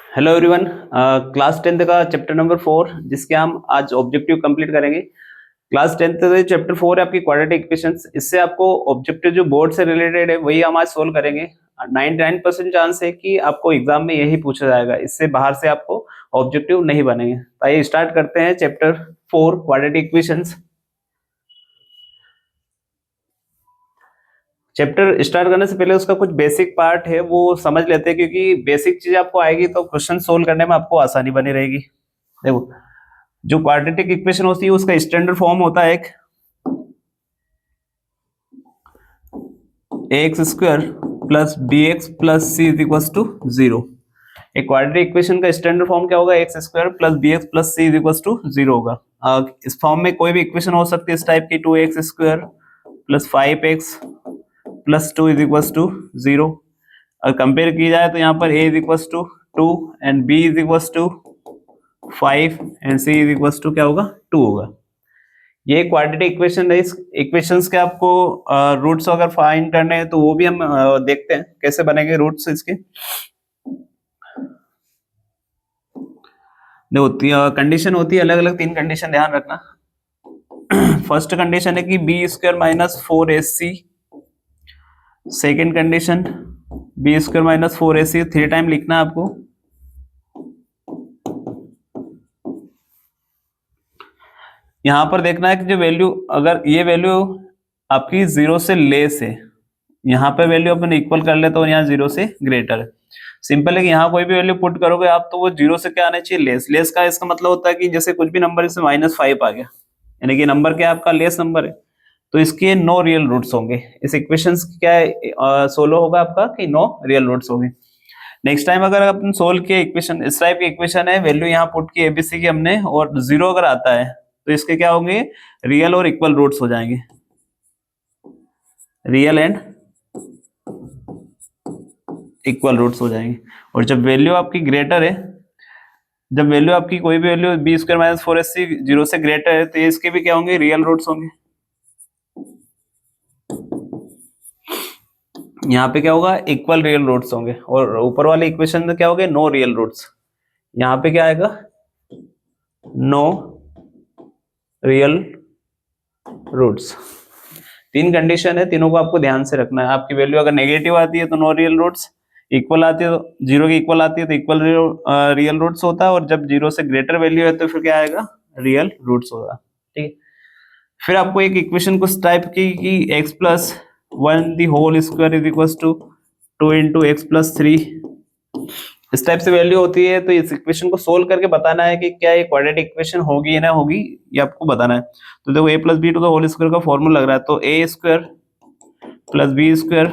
Hello everyone. Class tenth का chapter number 4 जिसके हम आज ऑब्जेक्टिव कंप्लीट करेंगे। क्लास टेंथ का चैप्टर 4 है आपकी क्वाड्रेटिक इक्वेशंस। इससे आपको ऑब्जेक्टिव जो बोर्ड से रिलेटेड है वही हम आज सोल्व करेंगे। 99% चांस है कि आपको एग्जाम में यही पूछा जाएगा, इससे बाहर से आपको ऑब्जेक्टिव नहीं बनेंगे। तो आइए स्टार्ट करते हैं chapter 4 quadratic equations. Chapter start करने से पहले उसका कुछ बेसिक पार्ट है वो समझ लेते हैं, क्योंकि बेसिक चीज आपको आएगी तो क्वेश्चन सोल्व करने में आपको आसानी बनी रहेगी। देखो, जो क्वाड्रेटिक इक्वेशन होती है उसका स्टैंडर्ड फॉर्म होता है एक x square plus b x plus c is equal to 0। एक क्वाड्रेटिक इक्वेशन का स्टैंडर्ड फॉर्म क्या होगा? X square plus b x plus c is equal to 0 होगा। इस फॉर्म में कोई भी इक्वेशन हो सकती है इस टाइप की, 2x square plus 5x plus 2 is equal to 0। और कंपेयर की जाए तो यहाँ पर a is equal to 2 and b is equal to 5 and c is equal to क्या होगा? 2 होगा। ये क्वाड्रेटिक इक्वेशन है। इस इक्वेशंस के आपको रूट्स अगर फाइंड करने हैं तो वो भी हम देखते हैं कैसे बनेंगे रूट्स इसके। देखो, कंडीशन होती है अलग अलग, 3 कंडीशन ध्यान रखना। फर्स्ट कंडीशन है कि b square minus 4ac। Second condition b square minus 4ac 3 time लिखना है आपको। यहां पर देखना है कि जो वैल्यू, अगर ये वैल्यू आपकी 0 से लेस है, यहाँ पे वैल्यू अपन इक्वल कर ले तो यहाँ 0 से ग्रेटर है। सिंपल है कि यहाँ कोई भी वैल्यू पुट करोगे आप तो वो 0 से क्या आना चाहिए? लेस। लेस का इसका मतलब होता है कि जैसे कुछ भी नंबर इसमें -5 आ गया, यानी कि नंबर क्या आपका लेस नंबर है, तो इसके नो रियल रूट्स होंगे। इस इक्वेशन क्या है सोलो होगा आपका कि नो रियल रूट्स होंगे। नेक्स्ट टाइम अगर अपन सोल्व किया इक्वेशन, इस टाइप की इक्वेशन है, वैल्यू यहाँ पुट की एबीसी की हमने, और 0 अगर आता है तो इसके क्या होंगे? रियल और इक्वल रूट्स हो जाएंगे, रियल एंड इक्वल रूट्स हो जाएंगे। और जब वैल्यू आपकी ग्रेटर है, जब वैल्यू आपकी कोई भी value B square minus 4ac 0 से ग्रेटर है तो ये इसके भी क्या होंगे? रियल रूट्स होंगे। यहाँ पे क्या होगा? इक्वल रियल रूट्स होंगे। और ऊपर वाले इक्वेशन में क्या होगा? No real roots. यहाँ पे क्या आएगा? No real roots. 3 कंडीशन है, तीनों को आपको ध्यान से रखना है। आपकी वैल्यू अगर नेगेटिव आती है तो नो रियल रूट्स, इक्वल आती है तो 0 की इक्वल आती है तो इक्वल रियल रूट्स होता है, और जब 0 से ग्रेटर वैल्यू है तो फिर क्या आएगा? रियल रूट्स होगा। ठीक है। फिर आपको एक इक्वेशन कुछ टाइप की कि x plus 1 the whole square is equal to 2 into x plus 3, इस टाइप से वैल्यू होती है। तो इस इक्वेशन को सोल्व करके बताना है कि क्या ये क्वाड्रेटिक इक्वेशन होगी या ना होगी, ये आपको बताना है। तो देखो, a plus b to the whole square का फॉर्मूला लग रहा है, तो a square plus b square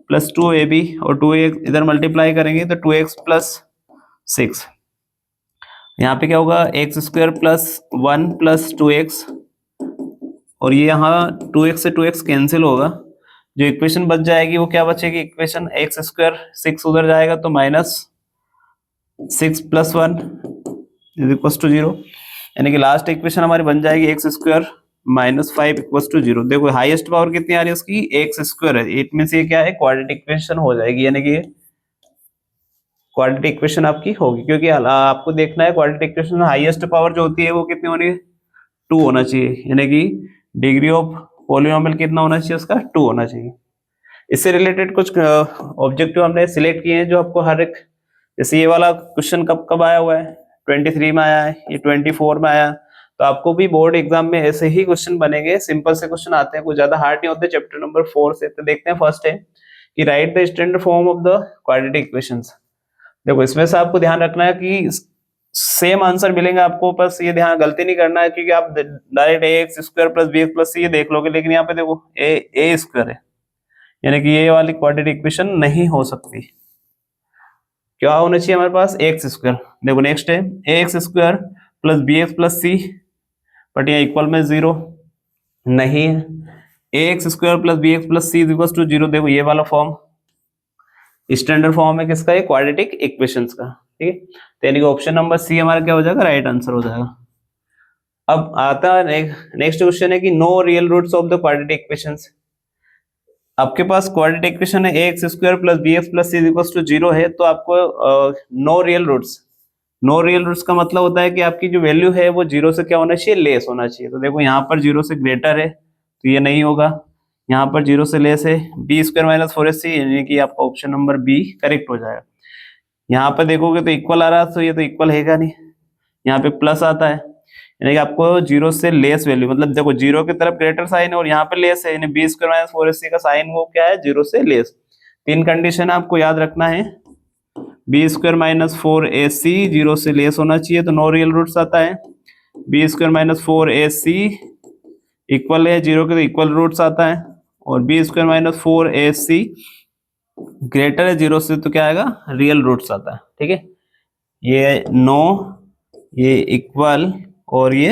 plus 2ab और 2x इधर मल्टीप्लाई करेंगे तो 2x प्लस 6। यहाँ पे क्या होगा? X square plus 1 plus 2x, और ये यहाँ 2x से 2x कैंसिल होगा। जो इक्वेशन बच जाएगी वो क्या बचेगी? इक्वेशन एक्स स्क्वायर 6 उधर जाएगा तो -6 प्लस 1 इज इक्वल टू 0, यानी कि लास्ट इक्वेशन हमारी बन जाएगी एक्स स्क्वायर -5 इक्वल टू 0। देखो, हाईएस्ट पावर कितनी आ रही है उसकी? एक्स स्क्वायर है। इट मींस ये क्या है? क्वाड्रेटिक इक्वेशन हो जाएगी, यानी कि क्वाड्रेटिक इक्वेशन आपकी होगी, क्योंकि आपको देखना है क्वाड्रेटिक इक्वेशन में हाईएस्ट पावर जो होती है वो कितनी होनी है? 2 होना चाहिए, यानी कि डिग्री ऑफ पॉलिनोमियल कितना होना चाहिए उसका? 2 होना चाहिए। इससे रिलेटेड कुछ ऑब्जेक्टिव हमने सिलेक्ट किए हैं जो आपको हर एक, जैसे ये वाला क्वेश्चन कब कब आया हुआ है? 23 में आया है, ये 24 में आया। तो आपको भी बोर्ड एग्जाम में ऐसे ही क्वेश्चन बनेंगे, सिंपल से क्वेश्चन आते हैं, कुछ ज्यादा हार्ड नहीं होते चैप्टर नंबर 4 से। तो देखते हैं, फर्स्ट है कि right the standard form of the quadratic equations. देखो, इसमें से आपको ध्यान रखना है कि सेम आंसर मिलेंगे आपको, बस ये ध्यान गलती नहीं करना है, क्योंकि आप direct x square plus b x plus c देख लोगे, लेकिन यहाँ पे देखो ए स्क्वायर है, यानी कि ये वाली क्वाड्रेटिक इक्वेशन नहीं हो सकती। क्या होना चाहिए हमारे पास? X square. देखो, नेक्स्ट है x square plus b x plus c, but यहाँ इक्वल में 0 नहीं है। X square plus b x plus c is equal to 0। देखो, ये वाला फॉर्म स्टैंडर्ड फॉर्म है किसका? ये क्वाड्रेटिक इक्वेशंस का। ठीक है, तो यानी कि ऑप्शन नंबर सी हमारा क्या हो जाएगा? राइट आंसर हो जाएगा। अब आता है नेक्स्ट क्वेश्चन है कि no real roots of the quadratic equations. आपके पास क्वाड्रेटिक इक्वेशन है a x square plus b x plus c is equal to 0 है, तो आपको no real roots, no real roots का मतलब होता है कि आपकी जो वैल्यू है वो 0 से क्या होना चाहिए, लेस होना चाहिए। तो देखो यहाँ पर 0 से ग्रेटर है तो ये नहीं होगा, यहाँ पर 0 से लेस है, बी स्क्वायर माइनस 4ac यानी कि आपका ऑप्शन नंबर बी करेक्ट हो जाएगा। यहाँ पर देखोगे तो इक्वल आ रहा है, तो ये तो इक्वल हैगा नहीं, यहाँ पे प्लस आता है यानी कि आपको 0 से लेस वैल्यू, मतलब देखो 0 की तरफ ग्रेटर साइन है और यहाँ पे लेस है, यानी बी स्क्वायर माइनस 4ac का साइन वो क्या है, 0 से लेस। तीन कंडीशन आपको याद रखना है, बी स्क्वायर माइनस 4ac 0 से लेस होना चाहिए तो नो रियल रूट्स आता है, b square minus 4ac equal है 0 के तो इक्वल रूट्स आता है, और B square minus 4ac greater है 0 से तो क्या आएगा, रियल रूट्स आता है। ठीक है, ये नो, ये इक्वल और ये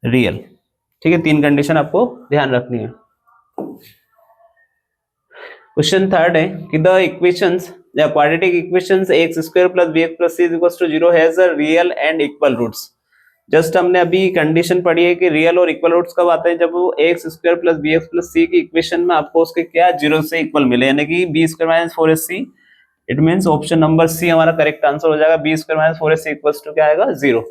रियल। ठीक है, तीन कंडीशन आपको ध्यान रखनी है। क्वेश्चन थर्ड है कि द इक्वेशंस या quadratic equations x square plus b x plus c is equal to 0 has a real and equal roots. Just हमने अभी कंडीशन पढ़ी है कि रियल और इक्वल रूट्स कब आते हैं, जब वो x square plus b x plus c की इक्वेशन में आपको उसके क्या 0 से इक्वल मिले, यानी कि b square minus 4ac, it means option number c हमारा करेक्ट आंसर हो जाएगा, b square minus 4ac equals to क्या आएगा, 0।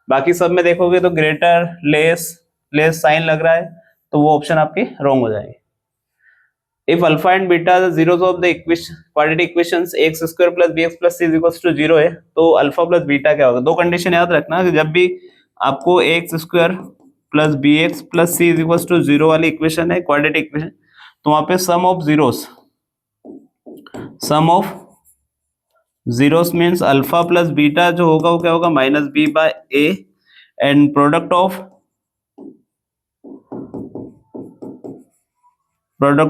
बाकी सब में देखोगे तो ग्रेटर, लेस साइन लग रहा है, तो वो ऑप्शन आपके रॉन्ग हो जाएंगे। If alpha and beta are the zeros of the equation quadratic equations x square plus bx plus c is equals to 0 है, तो अल्फा प्लस बीटा क्या होगा। दो कंडीशन याद रखना कि जब भी आपको x square plus b x plus c is equals to 0 वाली इक्वेशन है क्वाड्रेटिक इक्वेशन, तो वहां पे sum of zeros means alpha plus beta जो होगा वो क्या होगा, minus b by a, and product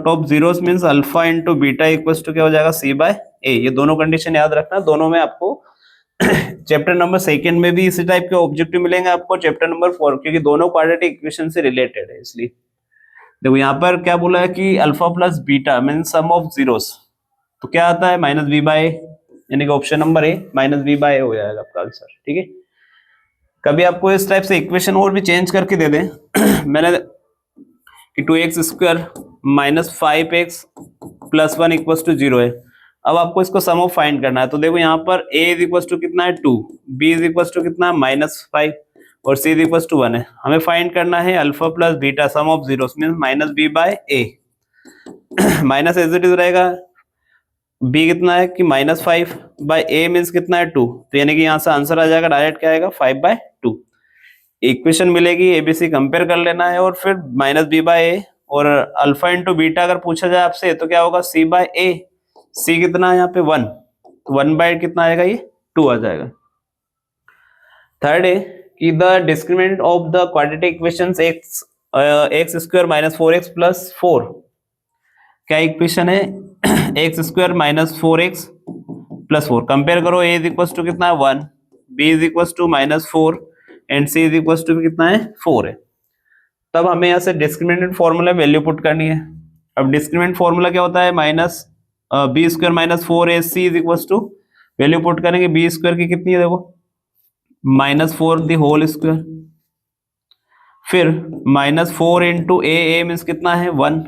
of zeros means alpha into beta equals to क्या हो जाएगा, सी बाय ए। ये दोनों कंडीशन याद रखना, दोनों में आपको चैप्टर नंबर सेकंड में भी इसी टाइप के ऑब्जेक्टिव मिलेंगे आपको, चैप्टर नंबर 4, क्योंकि दोनों क्वाड्रेटिक इक्वेशन से रिलेटेड है। इसलिए देखो यहाँ पर क्या बोला है कि alpha plus beta mean sum of zeros, तो क्या आता है माइनस बी बाय, यानी कि option number a minus b by हो जाएगा आपका आंसर। ठीक है, कभी आपको इस टाइप से इक्वेशन और भी चेंज करके दे दें मैंने कि 2x square minus 5x plus 1 equals to 0 है, अब आपको इसको सम ऑफ फाइंड करना है। तो देखो यहाँ पर a इज इक्वल्स टू कितना है 2, b इज इक्वल्स टू कितना -5 और c इज इक्वल्स टू 1 है। हमें फाइंड करना है alpha plus beta sum of zeros means minus b by a, minus as it is रहेगा, b कितना है कि -5 बाय a मींस कितना है 2, तो यानी कि यहाँ से आंसर आ जाएगा डायरेक्ट क्या आएगा 5/2। इक्वेशन मिलेगी, एबीसी कंपेयर कर लेना है और फिर माइनस बी बाय ए, और अल्फा इंटू बीटा अगर पूछा जाए आपसे तो क्या होगा सी बाय ए, सी कितना है यहाँ पे 1, तो 1/, कितना आएगा ये 2 आ जाएगा। थर्ड है कि the discriminant of the quadratic equations x square minus 4x plus 4, क्या इक्वेशन है x square minus 4x plus 4, compare करो, ए इज इक्वल टू कितना है 1, b is equal to -4 and c is equal to कितना है 4 है। तब हमें यहाँ से डिस्क्रिमिनेंट फॉर्मूला वैल्यू पुट करनी है। अब डिस्क्रिमिनेंट फॉर्मूला क्या होता है, minus b square minus 4ac is equal to, value put करेंगे बी स्क्वायर की कितनी है, देखो -4 द होल स्क्वायर, फिर -4 इंटू ए मीन्स कितना है 1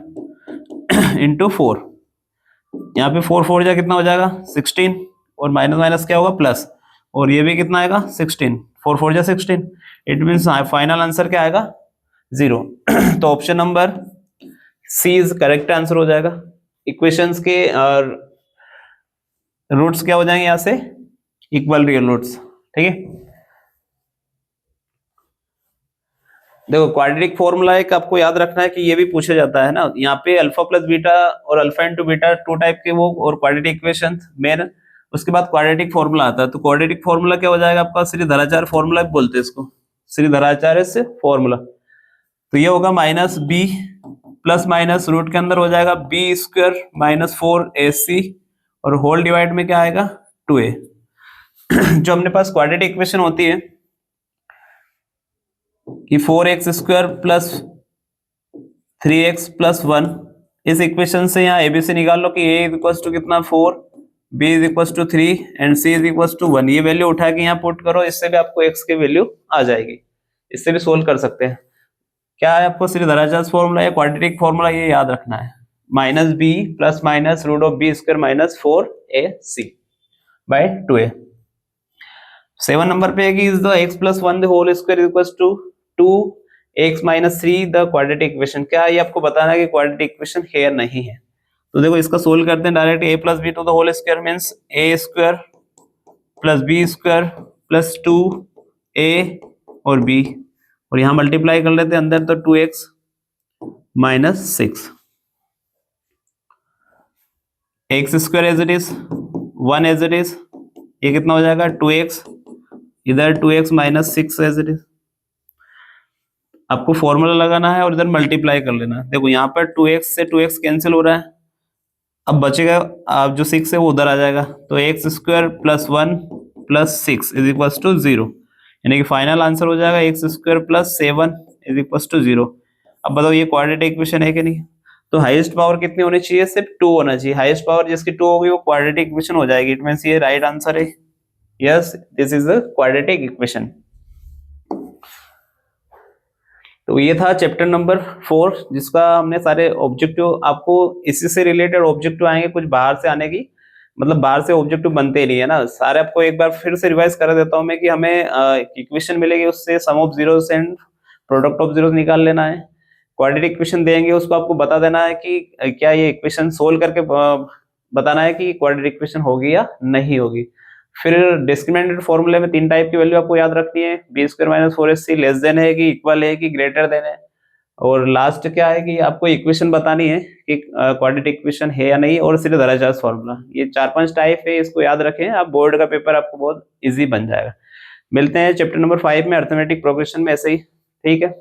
इंटू 4, यहाँ पे 4 4 जा कितना हो जाएगा 16, और माइनस माइनस क्या होगा प्लस, और ये भी कितना आएगा 16, 4 4 जा 16, इट मीन्स फाइनल आंसर क्या आएगा 0। तो option number c is correct answer हो जाएगा। इक्वेशंस के रूट्स क्या हो जाएंगे यहां से, इक्वल रियल रूट्स। ठीक है, देखो क्वाड्रेटिक फॉर्मूला एक आपको याद रखना है कि ये भी पूछा जाता है ना, यहाँ पे अल्फा प्लस बीटा और अल्फा इंटू बीटा 2 टाइप के वो, और क्वाड्रेटिक इक्वेशन मेन, उसके बाद क्वाड्रेटिक फॉर्मूला आता है। तो क्वाड्रेटिक फॉर्मूला क्या हो जाएगा आपका, श्रीधराचार्य फॉर्मूला भी बोलते हैं इसको, श्रीधराचार्य से फॉर्मूला। तो ये होगा minus b plus minus root के अंदर हो जाएगा बी स्क्वायर माइनस 4ac, और होल डिवाइड में क्या आएगा 2a। जो अपने पास क्वाड्रेटिक इक्वेशन होती है कि 4x square plus 3x plus 1, इस इक्वेशन से यहाँ एबीसी निकाल लो कि a इज इक्वल टू कितना 4, b is equal to 3 and c is equal to 1। ये वैल्यू उठा के यहाँ पुट करो, इससे भी आपको x की वैल्यू आ जाएगी, इससे भी सोल्व कर सकते हैं। क्या है आपको श्रीधराचार्य फॉर्मूला या क्वाड्रेटिक फॉर्मूला ये याद रखना है, minus b plus minus root of b square minus 4ac by 2a। 7 number पे है कि is the x plus 1 the whole square equals to 2x minus 3 the quadratic equation. क्या ये आपको बताना है कि क्वाड्रेटिक इक्वेशन है या नहीं है? तो देखो इसका सोल्व करते हैं direct. a plus b to the whole square means a square plus b square plus 2a और b, और यहां मल्टीप्लाई कर लेते हैं अंदर तो 2x minus 6, x square as it is 1 as it is, ये कितना हो जाएगा 2x, इधर 2x minus 6 as it is. आपको फॉर्मूला लगाना है और इधर मल्टीप्लाई कर लेना है। देखो यहाँ पर 2x से 2x कैंसिल हो रहा है, अब बचेगा अब जो 6 है वो उधर आ जाएगा, तो x square plus 1 plus 6 is equal to 0, यानी कि फाइनल आंसर हो जाएगा x square plus 7 is equal to 0। अब बताओ ये क्वाड्रेटिक इक्वेशन है कि नहीं? तो हाईएस्ट पावर कितनी होनी चाहिए? सिर्फ 2 होना चाहिए। हाईएस्ट पावर जिसकी 2 होगी वो क्वाड्रेटिक इक्वेशन हो जाएगी। इट मींस ये राइट आंसर है। Yes, this is the quadratic equation. तो ये था चैप्टर नंबर 4 जिसका हमने सारे ऑब्जेक्टिव, आपको इसी से रिलेटेड ऑब्जेक्टिव आएंगे कुछ बाहर से आने की, मतलब बाहर से ऑब्जेक्टिव बनते नहीं है ना सारे। आपको एक बार फिर से रिवाइज करा देता हूं मैं कि हमें इक्वेशन मिलेगी, उससे sum of zeros and product of zeros निकाल लेना है। क्वाड्रेटिक इक्वेशन देंगे उसको आपको बता देना है कि क्या ये इक्वेशन सोल्व करके बताना है कि क्वाड्रेटिक इक्वेशन होगी या नहीं होगी। फिर डिस्क्रिमिनेंट फॉर्मूले में 3 टाइप की वैल्यू आपको याद रखनी है, b square minus 4ac less than है कि इक्वल है कि ग्रेटर देन है, और लास्ट क्या है कि आपको इक्वेशन बतानी है कि क्वाड्रेटिक इक्वेशन है या नहीं, और सिर्फ दराजास फॉर्मूला। ये 4-5 टाइप है, इसको याद रखें आप, बोर्ड का पेपर आपको बहुत इजी बन जाएगा। मिलते हैं चैप्टर नंबर 5 में अर्थमेटिक प्रोग्रेशन में ऐसे ही। ठीक है।